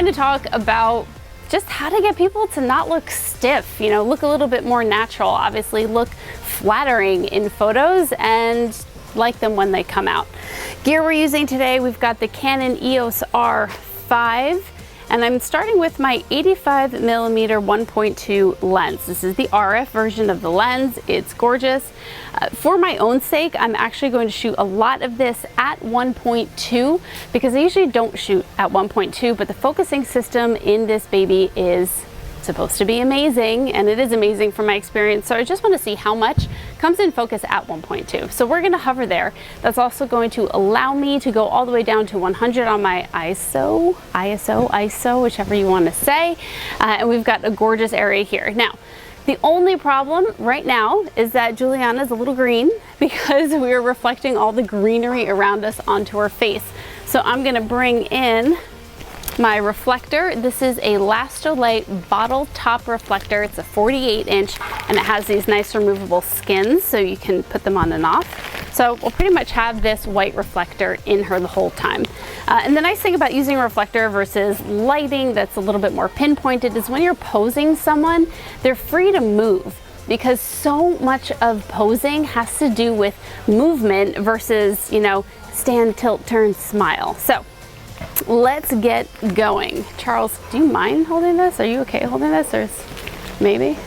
going to talk about just how to get people to not look stiff, you know, look a little bit more natural, obviously look flattering in photos and like them when they come out. Gear we're using today, we've got the Canon EOS R5, and I'm starting with my 85mm 1.2 lens. This is the RF version of the lens. It's gorgeous. For my own sake, I'm actually going to shoot a lot of this at 1.2 because I usually don't shoot at 1.2, but the focusing system in this baby is supposed to be amazing, and it is amazing from my experience. So I just want to see how much comes in focus at 1.2. So we're going to hover there. That's also going to allow me to go all the way down to 100 on my ISO, whichever you want to say. And we've got a gorgeous area here. Now, the only problem right now is that Juliana's a little green because we are reflecting all the greenery around us onto her face. So I'm going to bring in my reflector. This is a Lastolite bottle top reflector. It's a 48-inch and it has these nice removable skins so you can put them on and off. So we'll pretty much have this white reflector in her the whole time. And the nice thing about using a reflector versus lighting that's a little bit more pinpointed is when you're posing someone, they're free to move, because so much of posing has to do with movement versus, you know, stand, tilt, turn, smile. So let's get going. Charles, do you mind holding this? Are you okay holding this, or maybe?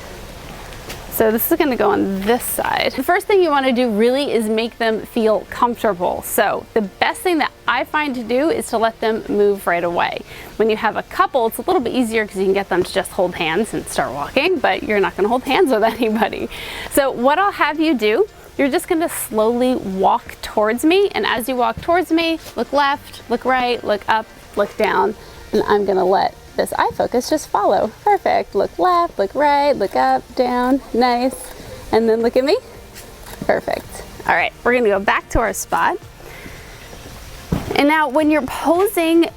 So this is going to go on this side. The first thing you want to do really is make them feel comfortable. So the best thing that I find to do is to let them move right away. When you have a couple, it's a little bit easier because you can get them to just hold hands and start walking, but you're not going to hold hands with anybody. So what I'll have you do, you're just going to slowly walk towards me, and as you walk towards me, look left, look right, look up, look down, and I'm going to let this eye focus just follow. Perfect. Look left, look right, look up, down, nice, and then look at me. Perfect. All right, we're going to go back to our spot. And now when you're posing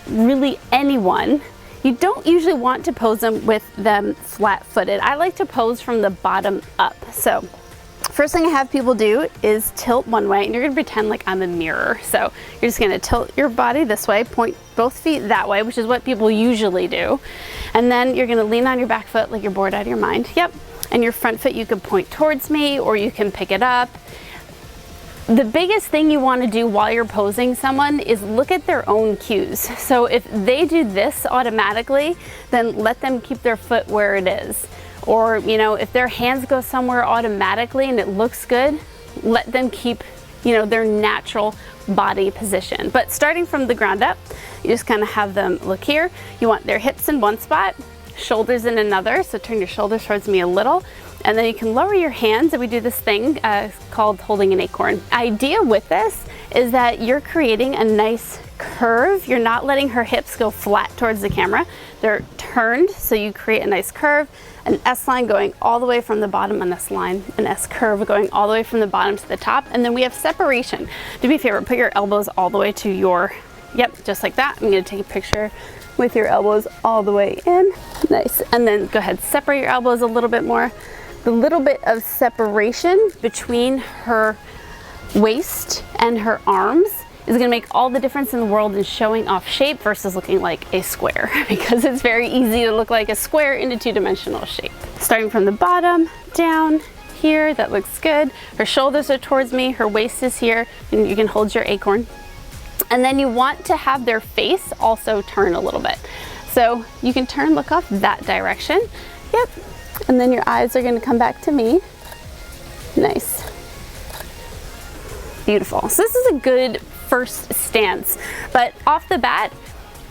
really anyone, you don't usually want to pose them with them flat-footed. I like to pose from the bottom up. So first thing I have people do is tilt one way, and you're going to pretend like I'm a mirror. So you're just going to tilt your body this way, point both feet that way, which is what people usually do. And then you're going to lean on your back foot like you're bored out of your mind. Yep. And your front foot you can point towards me, or you can pick it up. The biggest thing you want to do while you're posing someone is look at their own cues. So if they do this automatically, then let them keep their foot where it is. Or, you know, if their hands go somewhere automatically and it looks good, let them keep, you know, their natural body position. But starting from the ground up, you just kind of have them look here. You want their hips in one spot, shoulders in another. So turn your shoulders towards me a little, and then you can lower your hands, and we do this thing called holding an acorn. Idea with this is that you're creating a nice curve. You're not letting her hips go flat towards the camera. They're turned, so you create a nice curve, an S line going all the way from the bottom, an S line, an S curve going all the way from the bottom to the top, and then we have separation. Do me a favor, put your elbows all the way to your, yep, just like that. I'm gonna take a picture with your elbows all the way in. Nice. And then go ahead, separate your elbows a little bit more. The little bit of separation between her waist and her arms is going to make all the difference in the world in showing off shape versus looking like a square, because it's very easy to look like a square in a two-dimensional shape. Starting from the bottom down here, that looks good. Her shoulders are towards me, her waist is here, and you can hold your acorn. And then you want to have their face also turn a little bit. So you can turn, look off that direction. Yep. And then your eyes are going to come back to me. Nice. Beautiful. So this is a good first stance, but off the bat,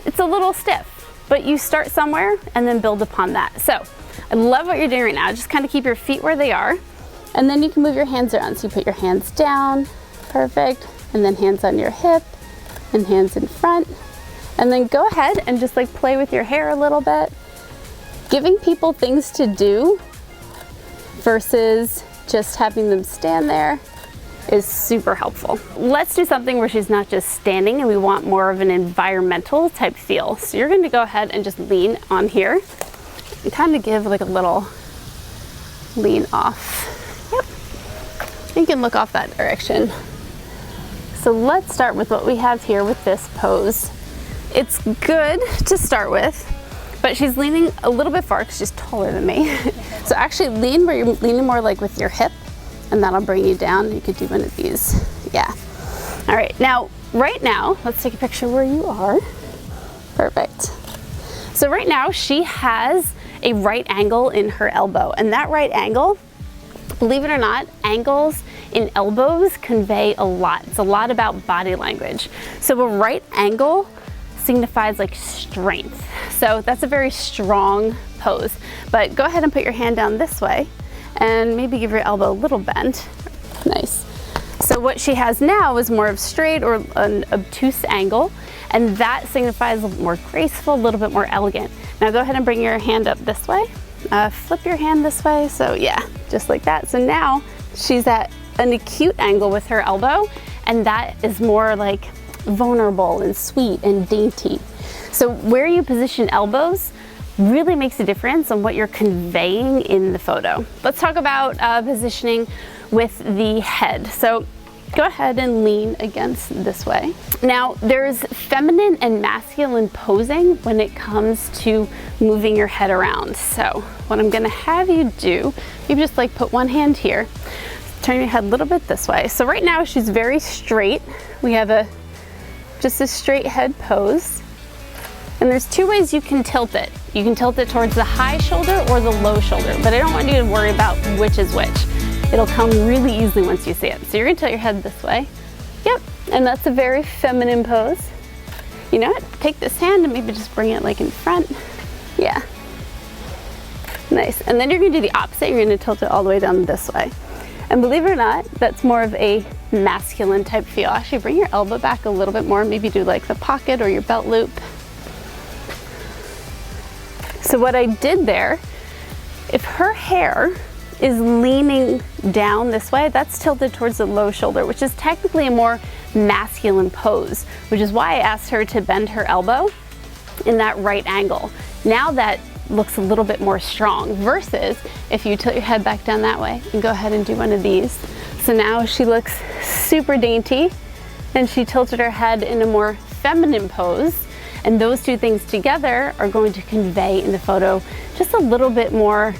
it's a little stiff, but you start somewhere and then build upon that. So I love what you're doing right now. Just kind of keep your feet where they are, and then you can move your hands around. So you put your hands down, perfect, and then hands on your hip and hands in front, and then go ahead and just like play with your hair a little bit. Giving people things to do versus just having them stand there is super helpful. Let's do something where she's not just standing, and we want more of an environmental type feel. So you're going to go ahead and just lean on here and kind of give like a little lean off. Yep. You can look off that direction. So let's start with what we have here with this pose. It's good to start with, but she's leaning a little bit far because she's taller than me. So actually lean where you're leaning more like with your hip, and that'll bring you down. You could do one of these. Yeah. All right, now, right now, let's take a picture where you are. Perfect. So right now she has a right angle in her elbow, and that right angle, believe it or not, angles in elbows convey a lot. It's a lot about body language. So a right angle signifies like strength. So that's a very strong pose. But go ahead and put your hand down this way and maybe give your elbow a little bend. Nice. So what she has now is more of straight or an obtuse angle, and that signifies a little more graceful, a little bit more elegant. Now go ahead and bring your hand up this way. Flip your hand this way. So yeah, just like that. So now she's at an acute angle with her elbow, and that is more like vulnerable and sweet and dainty. So where you position elbows really makes a difference on what you're conveying in the photo. Let's talk about positioning with the head. So go ahead and lean against this way. Now there's feminine and masculine posing when it comes to moving your head around. So what I'm gonna have you do, you just like put one hand here, turn your head a little bit this way. So right now she's very straight. We have just a straight head pose. And there's two ways you can tilt it. You can tilt it towards the high shoulder or the low shoulder, but I don't want you to worry about which is which. It'll come really easily once you see it. So you're gonna tilt your head this way. Yep, and that's a very feminine pose. You know what? Take this hand and maybe just bring it like in front. Yeah. Nice. And then you're gonna do the opposite. You're gonna tilt it all the way down this way. And believe it or not, that's more of a masculine type feel. Actually, bring your elbow back a little bit more. Maybe do like the pocket or your belt loop. So what I did there, if her hair is leaning down this way, that's tilted towards the low shoulder, which is technically a more masculine pose, which is why I asked her to bend her elbow in that right angle. Now that looks a little bit more strong, versus if you tilt your head back down that way and go ahead and do one of these. So now she looks super dainty, and she tilted her head in a more feminine pose. And those two things together are going to convey in the photo just a little bit more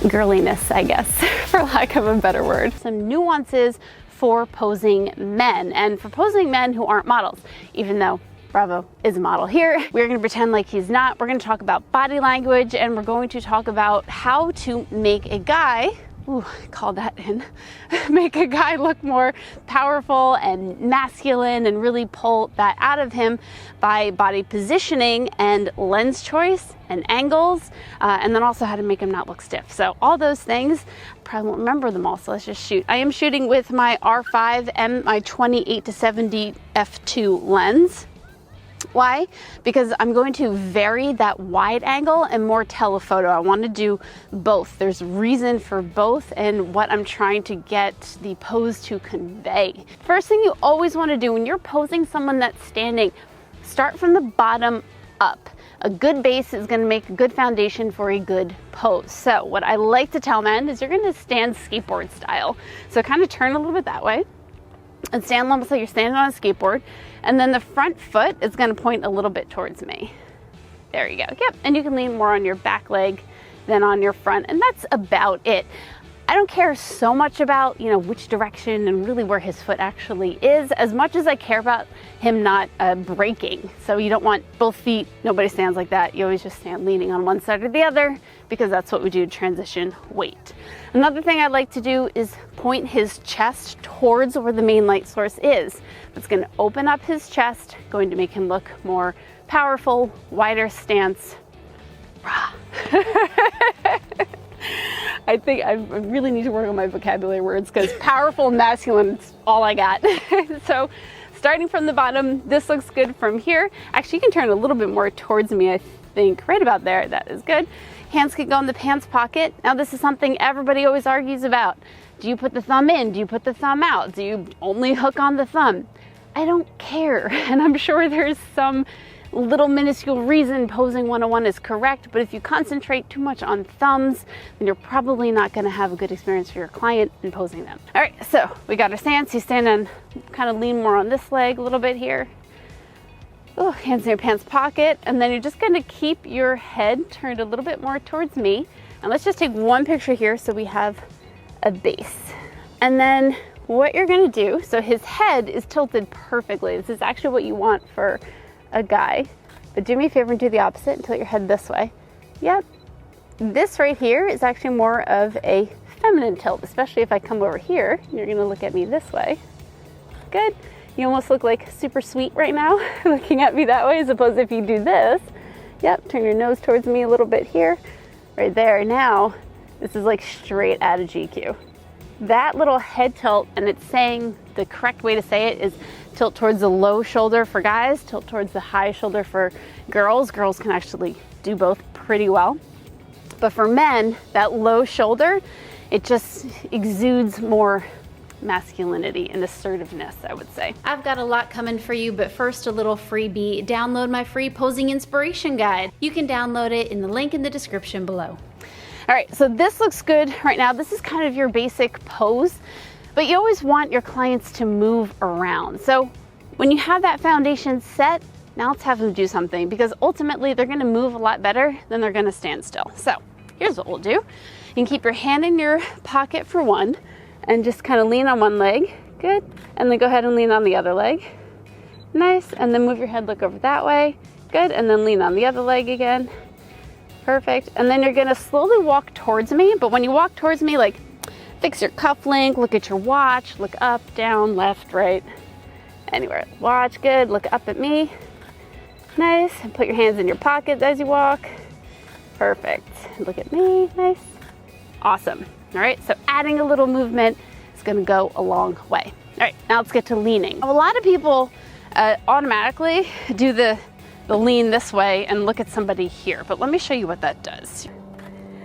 girliness, I guess, for lack of a better word. Some nuances for posing men, and for posing men who aren't models, even though Bravo is a model here. We're gonna pretend like he's not. We're gonna talk about body language, and we're going to talk about how to make a guy, ooh, call that in, make a guy look more powerful and masculine and really pull that out of him by body positioning and lens choice and angles, and then also how to make him not look stiff. So all those things, probably won't remember them all, so let's just shoot. I am shooting with my R5 and my 28-70 f2 lens. Why? Because I'm going to vary that wide angle and more telephoto. I want to do both. There's reason for both and what I'm trying to get the pose to convey. First thing you always want to do when you're posing someone that's standing, start from the bottom up. A good base is going to make a good foundation for a good pose. So what I like to tell men is you're going to stand skateboard style. So kind of turn a little bit that way and stand almost like you're standing on a skateboard. And then the front foot is going to point a little bit towards me. There you go. Yep. And you can lean more on your back leg than on your front. And that's about it. I don't care so much about, which direction and really where his foot actually is, as much as I care about him not breaking. So you don't want both feet. Nobody stands like that. You always just stand leaning on one side or the other, because that's what we do to transition weight. Another thing I'd like to do is point his chest towards where the main light source is. That's going to open up his chest, going to make him look more powerful, wider stance. I think I really need to work on my vocabulary words, because powerful and masculine is all I got. So starting from the bottom, this looks good from here. Actually, you can turn a little bit more towards me, I think, right about there. That is good. Hands can go in the pants pocket. Now this is something everybody always argues about. Do you put the thumb in? Do you put the thumb out? Do you only hook on the thumb? I don't care. And I'm sure there's some little minuscule reason posing 101 is correct, but if you concentrate too much on thumbs, then you're probably not going to have a good experience for your client in posing them. All right, so we got our stance. You stand on, kind of lean more on this leg a little bit here. Oh, hands in your pants pocket, and then you're just gonna keep your head turned a little bit more towards me. And let's just take one picture here so we have a base. And then what you're gonna do, so his head is tilted perfectly. This is actually what you want for a guy. But do me a favor and do the opposite and tilt your head this way. Yep. This right here is actually more of a feminine tilt, especially if I come over here, you're gonna look at me this way. Good. You almost look like super sweet right now, looking at me that way, as opposed to if you do this. Yep, turn your nose towards me a little bit here. Right there. Now, this is like straight out of GQ. That little head tilt, and it's saying the correct way to say it is tilt towards the low shoulder for guys, tilt towards the high shoulder for girls. Girls can actually do both pretty well. But for men, that low shoulder, it just exudes more masculinity and assertiveness, I would say. I've got a lot coming for you, but first a little freebie. Download my free posing inspiration guide. You can download it in the link in the description below. All right, so this looks good right now. This is kind of your basic pose, but you always want your clients to move around. So when you have that foundation set, now let's have them do something, because ultimately they're gonna move a lot better than they're gonna stand still. So here's what we'll do. You can keep your hand in your pocket for one, and just kind of lean on one leg. Good. And then go ahead and lean on the other leg. Nice. And then move your head, look over that way. Good. And then lean on the other leg again. Perfect. And then you're going to slowly walk towards me. But when you walk towards me, like, fix your cuff link, look at your watch, look up, down, left, right, anywhere. Watch. Good. Look up at me. Nice. And put your hands in your pockets as you walk. Perfect. Look at me. Nice. Awesome. All right, so adding a little movement is gonna go a long way. All right, now let's get to leaning. A lot of people automatically do the lean this way and look at somebody here, but let me show you what that does.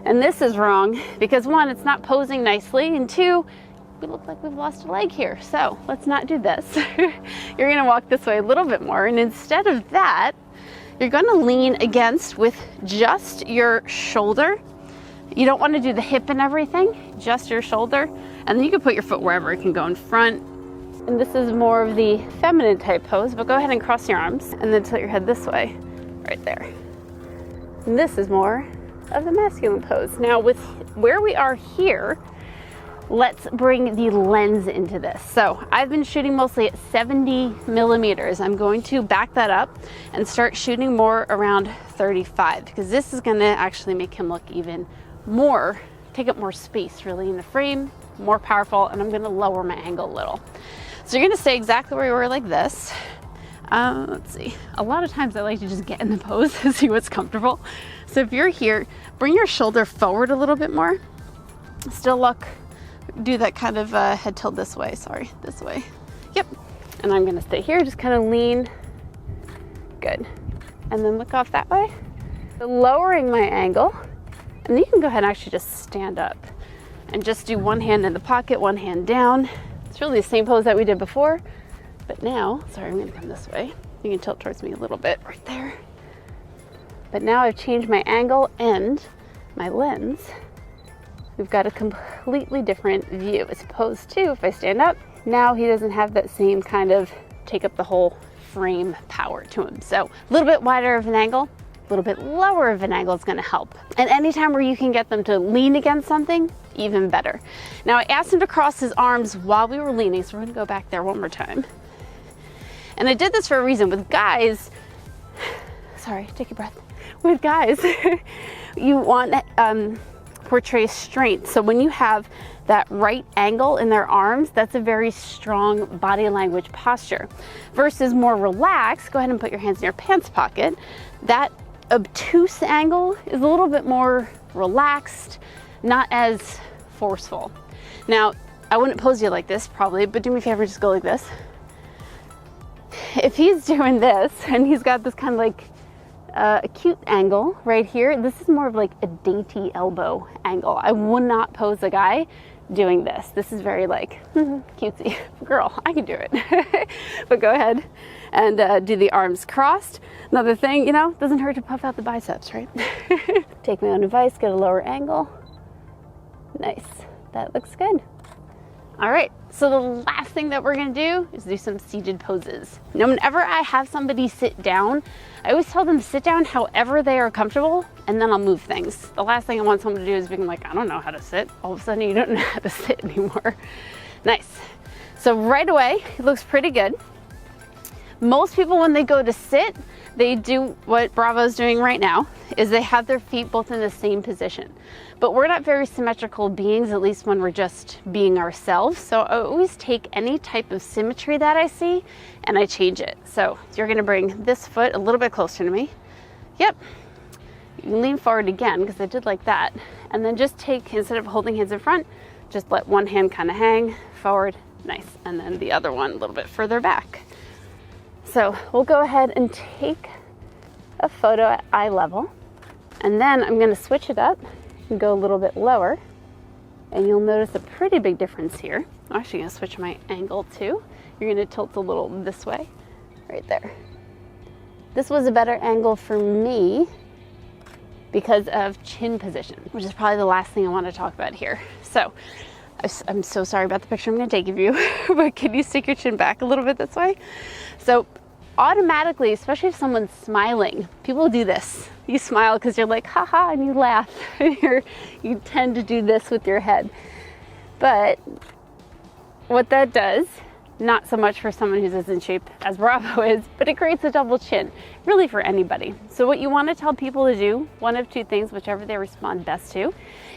And this is wrong because one, it's not posing nicely, and two, we look like we've lost a leg here. So let's not do this. You're gonna walk this way a little bit more, and instead of that, you're gonna lean against with just your shoulder. You don't want to do the hip and everything, just your shoulder. And then you can put your foot wherever. It can go in front. And this is more of the feminine type pose, but go ahead and cross your arms and then tilt your head this way, right there. And this is more of the masculine pose. Now with where we are here, let's bring the lens into this. So I've been shooting mostly at 70 millimeters. I'm going to back that up and start shooting more around 35, because this is gonna actually make him look even more, take up more space really in the frame, more powerful, and I'm gonna lower my angle a little. So you're gonna stay exactly where you were, like this. Let's see, a lot of times I like to just get in the pose and see what's comfortable. So if you're here, bring your shoulder forward a little bit more. Still look, do that kind of head tilt this way, sorry, this way. Yep, and I'm gonna stay here, just kind of lean, good. And then look off that way. So lowering my angle, and then you can go ahead and actually just stand up and just do one hand in the pocket, one hand down. It's really the same pose that we did before, but now, sorry, I'm gonna come this way. You can tilt towards me a little bit right there. But now I've changed my angle and my lens. We've got a completely different view, as opposed to if I stand up, now he doesn't have that same kind of take up the whole frame power to him. So a little bit wider of an angle, a little bit lower of an angle is gonna help. And anytime where you can get them to lean against something, even better. Now I asked him to cross his arms while we were leaning, so we're gonna go back there one more time. And I did this for a reason. With guys, sorry, take a breath. With guys, you want portray strength. So when you have that right angle in their arms, that's a very strong body language posture. Versus more relaxed, go ahead and put your hands in your pants pocket. That obtuse angle is a little bit more relaxed, not as forceful. Now, I wouldn't pose you like this probably, but do me a favor, just go like this. If he's doing this and he's got this kind of like acute angle right here, this is more of like a dainty elbow angle. I would not pose a guy doing this. This is very like cutesy. Girl, I can do it. But go ahead and do the arms crossed. Another thing, you know, doesn't hurt to puff out the biceps, right? Take my own advice, get a lower angle. Nice, that looks good. All right, so the last thing that we're gonna do is do some seated poses. Now, whenever I have somebody sit down, I always tell them to sit down however they are comfortable, and then I'll move things. The last thing I want someone to do is being like, I don't know how to sit. All of a sudden you don't know how to sit anymore. Nice. So right away, it looks pretty good. Most people, when they go to sit, they do what Bravo's doing right now, is they have their feet both in the same position. But we're not very symmetrical beings, at least when we're just being ourselves. So I always take any type of symmetry that I see and I change it. So you're gonna bring this foot a little bit closer to me. Yep. You can lean forward again, because I did like that. And then just take, instead of holding hands in front, just let one hand kind of hang forward. Nice. And then the other one a little bit further back. So we'll go ahead and take a photo at eye level, and then I'm going to switch it up and go a little bit lower, and you'll notice a pretty big difference here. I'm actually going to switch my angle too. You're going to tilt a little this way, right there. This was a better angle for me because of chin position, which is probably the last thing I want to talk about here. So I'm so sorry about the picture I'm going to take of you, but can you stick your chin back a little bit this way? So automatically, especially if someone's smiling, people do this. You smile because you're like, haha, and you laugh. You tend to do this with your head. But what that does, not so much for someone who's as in shape as Bravo is, but it creates a double chin, really for anybody. So what you want to tell people to do, one of two things, whichever they respond best to,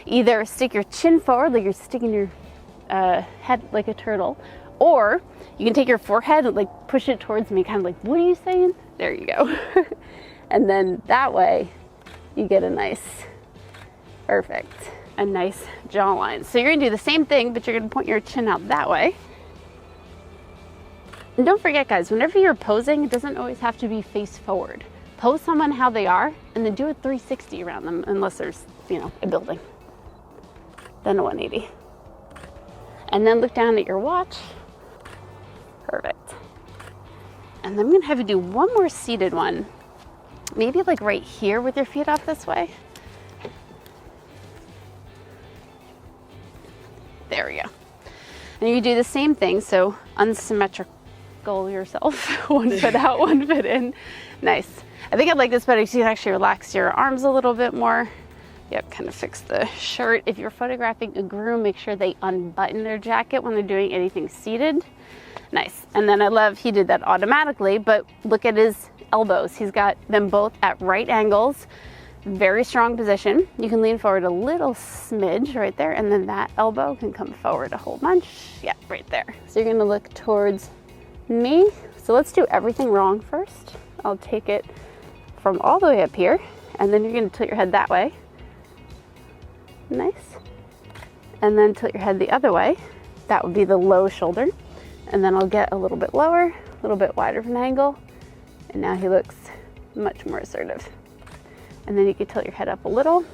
either stick your chin forward like you're sticking your head like a turtle, or you can take your forehead and like push it towards me, kind of like, what are you saying? There you go. And then that way you get a nice jawline. So you're gonna do the same thing, but you're gonna point your chin out that way. And don't forget, guys, whenever you're posing, it doesn't always have to be face forward. Pose someone how they are, and then do a 360 around them, unless there's, a building. Then a 180. And then look down at your watch. Perfect. And then I'm gonna have you do one more seated one. Maybe like right here with your feet off this way. There we go. And you do the same thing, so unsymmetrical yourself. One foot out, one foot in. Nice. I think I like this better, so you can actually relax your arms a little bit more. Yep, kind of fix the shirt. If you're photographing a groom, make sure they unbutton their jacket when they're doing anything seated. Nice. And then I love, he did that automatically, but look at his elbows. He's got them both at right angles. Very strong position. You can lean forward a little smidge right there, and then that elbow can come forward a whole bunch. Yeah, right there. So you're gonna look towards me. So let's do everything wrong first. I'll take it from all the way up here, and then you're gonna tilt your head that way. Nice. And then tilt your head the other way. That would be the low shoulder. And then I'll get a little bit lower, a little bit wider of an angle. And now he looks much more assertive. And then you can tilt your head up a little,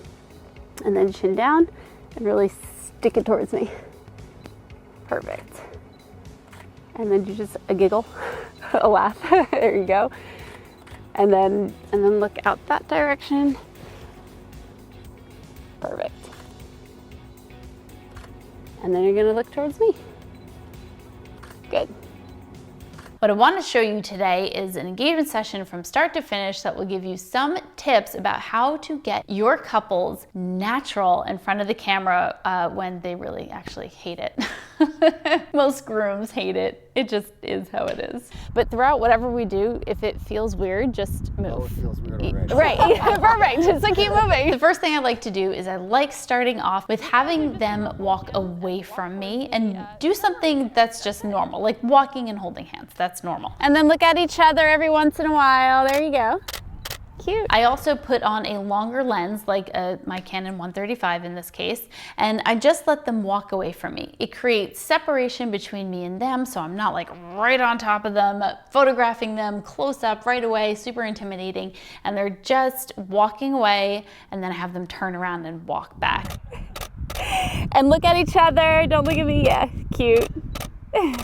and then chin down, and really stick it towards me. Perfect. And then do just a giggle, a laugh. There you go. And then look out that direction. Perfect. And then you're gonna look towards me. Good. What I want to show you today is an engagement session from start to finish that will give you some tips about how to get your couples natural in front of the camera when they really actually hate it. Most grooms hate it. It just is how it is. But throughout whatever we do, if it feels weird, just move. Oh, it feels weird already. Right, perfect, so keep moving. The first thing I like to do is I like starting off with having them walk away from me and do something that's just normal, like walking and holding hands, that's normal. And then look at each other every once in a while, there you go. Cute. I also put on a longer lens, like my Canon 135 in this case, and I just let them walk away from me. It creates separation between me and them, so I'm not like right on top of them, photographing them close up right away, super intimidating, and they're just walking away, and then I have them turn around and walk back. And look at each other, don't look at me, yeah, cute.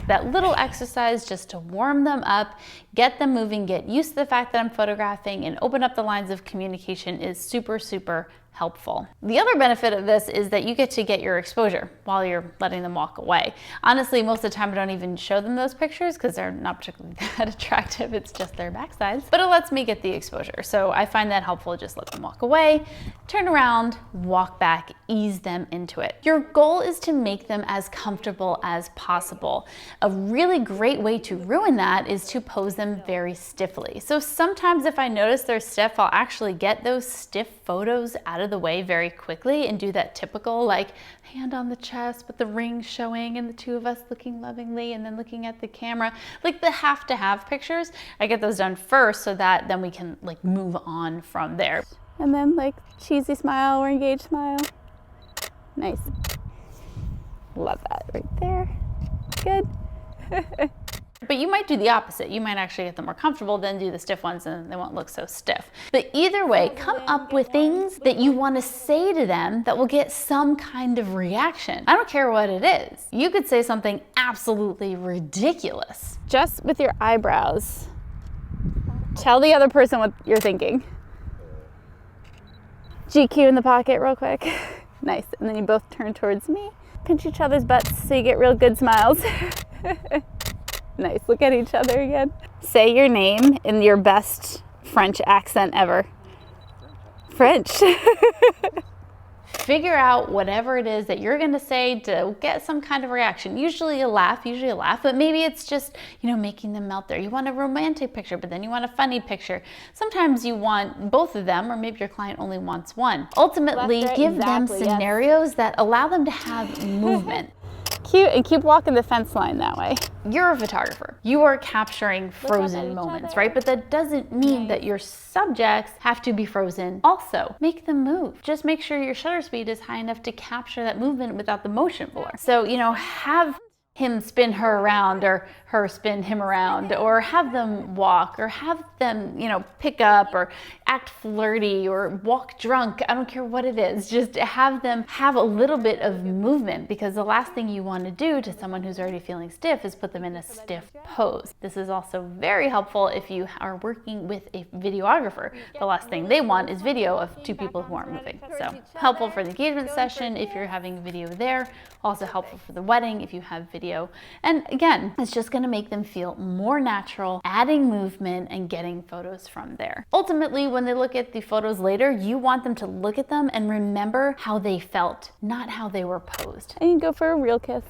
That little exercise just to warm them up, get them moving, get used to the fact that I'm photographing, and open up the lines of communication is super, super helpful. The other benefit of this is that you get to get your exposure while you're letting them walk away. Honestly, most of the time I don't even show them those pictures because they're not particularly that attractive. It's just their backsides, but it lets me get the exposure. So I find that helpful. Just let them walk away, turn around, walk back, ease them into it. Your goal is to make them as comfortable as possible. A really great way to ruin that is to pose them very stiffly. So sometimes if I notice they're stiff, I'll actually get those stiff photos out of the way very quickly and do that typical like hand on the chest with the ring showing and the two of us looking lovingly and then looking at the camera, like the have to have pictures. I get those done first so that then we can like move on from there. And then like cheesy smile or engaged smile. Nice. Love that right there. Good. But you might do the opposite. You might actually get them more comfortable, then do the stiff ones and they won't look so stiff. But either way, come up with things that you want to say to them that will get some kind of reaction. I don't care what it is. You could say something absolutely ridiculous. Just with your eyebrows, tell the other person what you're thinking. GQ in the pocket real quick. Nice. And then you both turn towards me. Pinch each other's butts so you get real good smiles. Nice. Look at each other again. Say your name in your best French accent ever. French. Figure out whatever it is that you're going to say to get some kind of reaction. Usually a laugh, but maybe it's just, you know, making them melt there. You want a romantic picture, but then you want a funny picture. Sometimes you want both of them, or maybe your client only wants one. Ultimately, give them scenarios that allow them to have movement. Cute, and keep walking the fence line that way. You're a photographer. You are capturing frozen moments, right? But that doesn't mean that your subjects have to be frozen also. Make them move. Just make sure your shutter speed is high enough to capture that movement without the motion blur. So, you know, have him spin her around or her spin him around, or have them walk, or have them, you know, pick up or act flirty or walk drunk. I don't care what it is. Just have them have a little bit of movement, because the last thing you want to do to someone who's already feeling stiff is put them in a stiff pose. This is also very helpful if you are working with a videographer. The last thing they want is video of two people who aren't moving. So helpful for the engagement session if you're having video there. Also helpful for the wedding if you have video. And again, it's just going to make them feel more natural, adding movement and getting photos from there. Ultimately, when they look at the photos later, you want them to look at them and remember how they felt, not how they were posed. And you can go for a real kiss.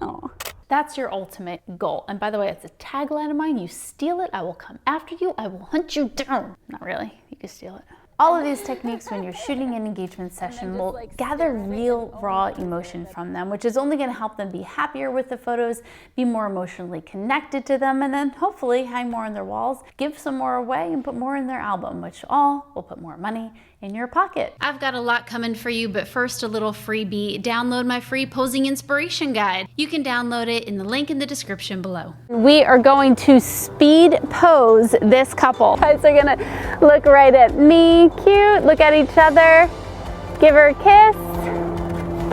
Oh. That's your ultimate goal. And by the way, it's a tagline of mine. You steal it, I will come after you. I will hunt you down. Not really. You can steal it. All of these techniques when you're shooting an engagement session will gather real, raw emotion from them, which is only going to help them be happier with the photos, be more emotionally connected to them, and then hopefully hang more on their walls, give some more away, and put more in their album, which all will put more money in your pocket. I've got a lot coming for you, but first a little freebie. Download my free posing inspiration guide. You can download it in the link in the description below. We are going to speed pose this couple. You guys are gonna look right at me, cute, look at each other, give her a kiss.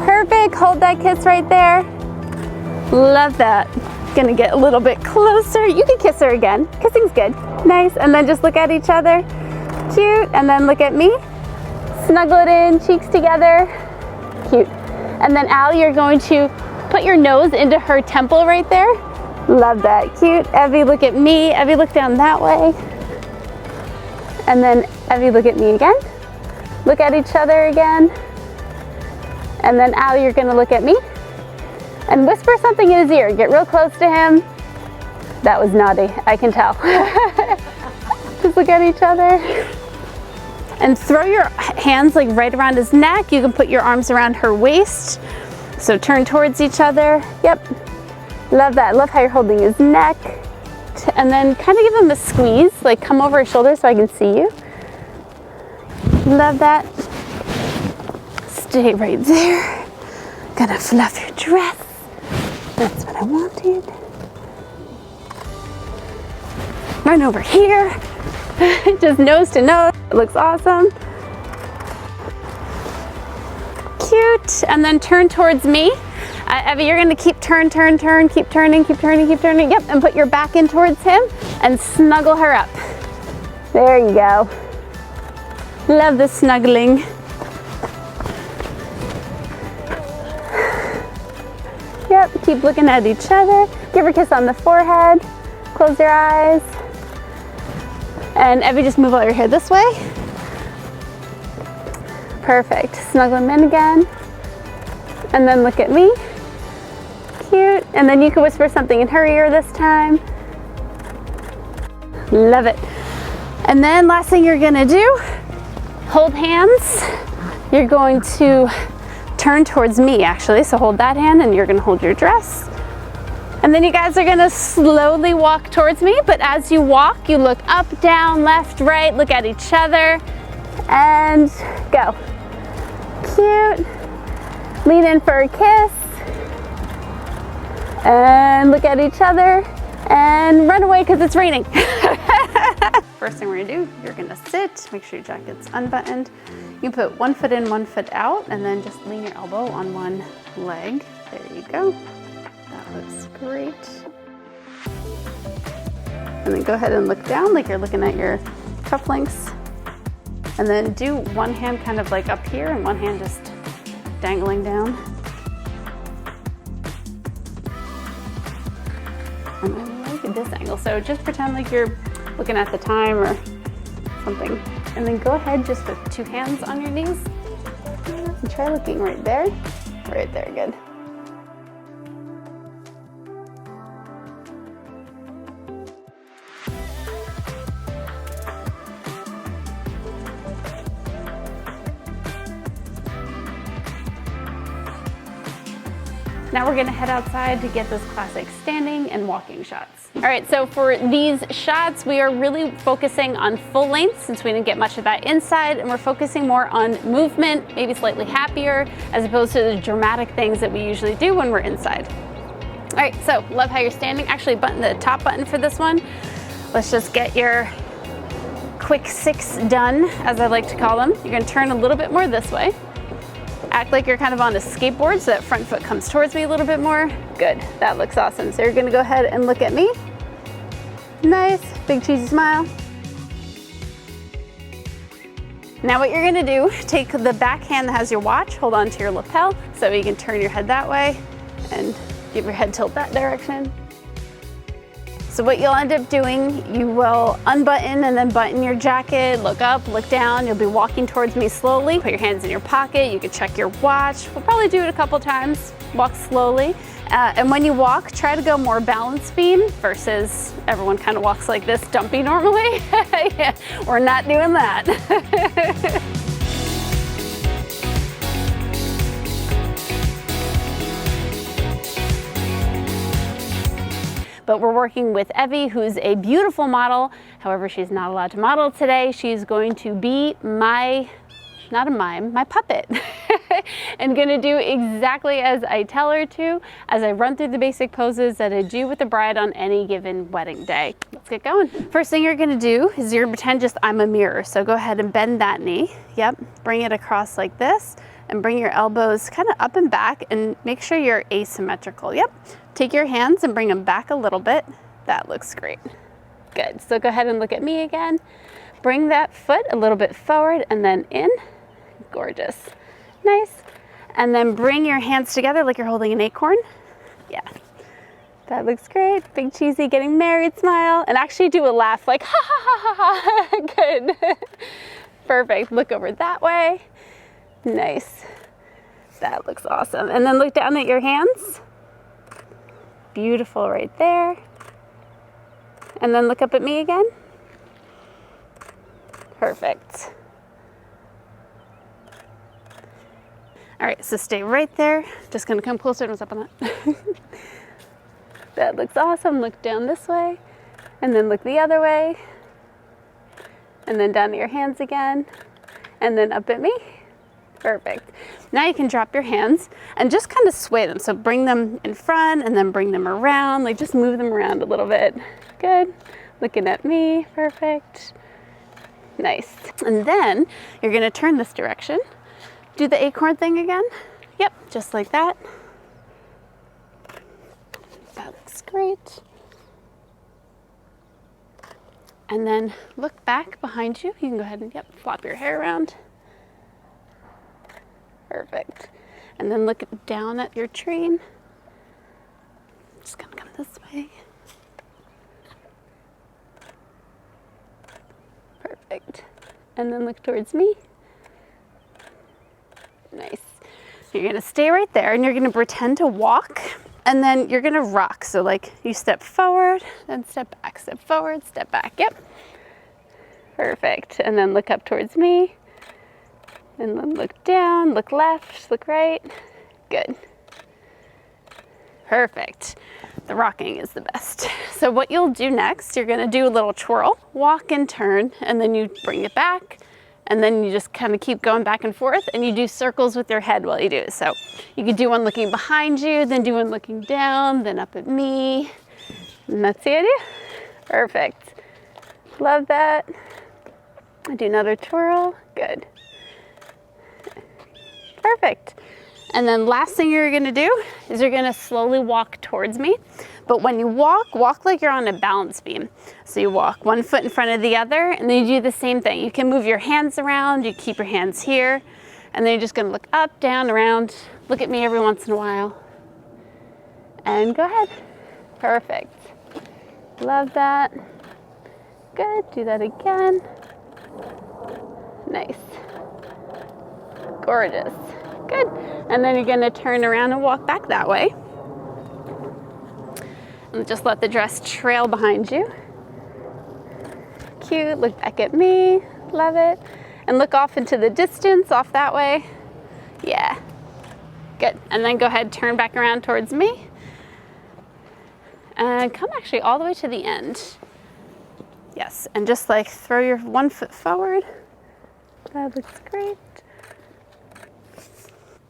Perfect, hold that kiss right there. Love that. Gonna get a little bit closer. You can kiss her again. Kissing's good. Nice, and then just look at each other. Cute, and then look at me. Snuggle it in, cheeks together. Cute. And then Al, you're going to put your nose into her temple right there. Love that. Cute. Evie, look at me. Evie, look down that way. And then Evie, look at me again. Look at each other again. And then Al, you're going to look at me and whisper something in his ear. Get real close to him. That was naughty, I can tell. Just look at each other. And throw your hands like right around his neck. You can put your arms around her waist. So turn towards each other. Yep. Love that. Love how you're holding his neck. And then kind of give him a squeeze, like come over his shoulder so I can see you. Love that. Stay right there. Gonna fluff your dress. That's what I wanted. Run over here. Just nose to nose. It looks awesome. Cute. And then turn towards me. Evie, you're gonna keep turn, keep turning. Yep, and put your back in towards him and snuggle her up. There you go. Love the snuggling. Yep, keep looking at each other. Give her a kiss on the forehead. Close your eyes. And Evie, just move all your hair this way. Perfect. Snuggle them in again. And then look at me. Cute. And then you can whisper something in her ear this time. Love it. And then last thing you're gonna do, hold hands. You're going to turn towards me actually. So hold that hand and you're gonna hold your dress. And then you guys are gonna slowly walk towards me, but as you walk, you look up, down, left, right, look at each other, and go. Cute. Lean in for a kiss. And look at each other, and run away because it's raining. First thing we're gonna do, you're gonna sit, make sure your jacket's unbuttoned. You put 1 foot in, 1 foot out, and then just lean your elbow on one leg. There you go. That looks great. And then go ahead and look down like you're looking at your cufflinks. And then do one hand kind of like up here and one hand just dangling down. And I like this angle. So just pretend like you're looking at the time or something. And then go ahead just with 2 hands on your knees. And try looking right there. Right there, good. Now we're gonna head outside to get those classic standing and walking shots. All right, so for these shots, we are really focusing on full length since we didn't get much of that inside, and we're focusing more on movement, maybe slightly happier, as opposed to the dramatic things that we usually do when we're inside. All right, so love how you're standing. Actually, button the top button for this one. Let's just get your quick 6 done, as I like to call them. You're gonna turn a little bit more this way. Act like you're kind of on a skateboard so that front foot comes towards me a little bit more. Good, that looks awesome. So you're gonna go ahead and look at me. Nice, big cheesy smile. Now what you're gonna do, take the back hand that has your watch, hold on to your lapel so you can turn your head that way and give your head tilt that direction. So what you'll end up doing, you will unbutton and then button your jacket, look up, look down. You'll be walking towards me slowly. Put your hands in your pocket. You can check your watch. We'll probably do it a couple times. Walk slowly. And when you walk, try to go more balance speed versus everyone kind of walks like this, dumpy normally. Yeah, we're not doing that. But we're working with Evie, who's a beautiful model. However, she's not allowed to model today. She's going to be my, not a mime, my puppet. And gonna do exactly as I tell her to, as I run through the basic poses that I do with the bride on any given wedding day. Let's get going. First thing you're gonna do is you're gonna pretend just I'm a mirror. So go ahead and bend that knee. Yep, bring it across like this and bring your elbows kind of up and back and make sure you're asymmetrical. Yep. Take your hands and bring them back a little bit. That looks great. Good, so go ahead and look at me again. Bring that foot a little bit forward and then in. Gorgeous, nice. And then bring your hands together like you're holding an acorn. Yeah, that looks great. Big cheesy getting married smile. And actually do a laugh like ha ha ha ha ha. Good, perfect. Look over that way. Nice, that looks awesome. And then look down at your hands. Beautiful right there. And then look up at me again. Perfect. All right, so stay right there. Just gonna come closer. What's up on that? That looks awesome. Look down this way. And then look the other way. And then down to your hands again. And then up at me. Perfect. Now you can drop your hands and just kind of sway them. So bring them in front and then bring them around. Like just move them around a little bit. Good. Looking at me. Perfect. Nice. And then you're going to turn this direction. Do the acorn thing again. Yep. Just like that. That looks great. And then look back behind you. You can go ahead and, yep, flop your hair around. Perfect. And then look down at your train. Just gonna come this way. Perfect. And then look towards me. Nice. You're gonna stay right there and you're gonna pretend to walk and then you're gonna rock. So like you step forward, then step back, step forward, step back. Yep. Perfect. And then look up towards me. And then look down, look left, look right. Good. Perfect. The rocking is the best. So what you'll do next, you're gonna do a little twirl, walk and turn, and then you bring it back, and then you just kind of keep going back and forth, and you do circles with your head while you do it. So you could do one looking behind you, then do one looking down, then up at me. And that's the idea. Perfect. Love that. Do another twirl. Good. Perfect. And then last thing you're gonna do is you're gonna slowly walk towards me. But when you walk, walk like you're on a balance beam. So you walk one foot in front of the other, and then you do the same thing. You can move your hands around, you keep your hands here, and then you're just gonna look up, down, around. Look at me every once in a while. And go ahead. Perfect. Love that. Good, do that again. Nice. Gorgeous. Good. And then you're gonna turn around and walk back that way. And just let the dress trail behind you. Cute, look back at me, love it. And look off into the distance, off that way. Yeah, good. And then go ahead, turn back around towards me. And come actually all the way to the end. Yes, and just like throw your one foot forward. That looks great.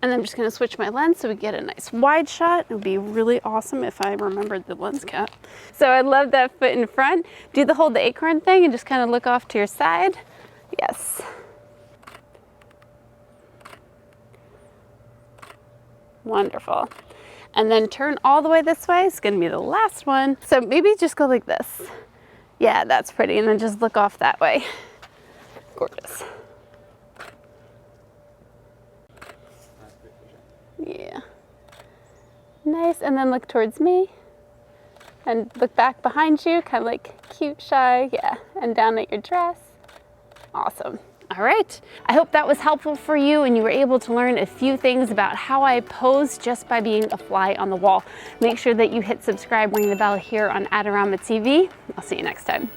And I'm just gonna switch my lens so we get a nice wide shot. It would be really awesome if I remembered the lens cap. So I love that foot in front. Do the hold the acorn thing and just kind of look off to your side. Yes. Wonderful. And then turn all the way this way. It's gonna be the last one. So maybe just go like this. Yeah, that's pretty. And then just look off that way. Gorgeous. Yeah. Nice, and then look towards me and look back behind you, kind of like cute, shy, yeah, and down at your dress. Awesome. All right, I hope that was helpful for you and you were able to learn a few things about how I pose just by being a fly on the wall. Make sure that you hit subscribe, ring the bell here on Adorama TV. I'll see you next time.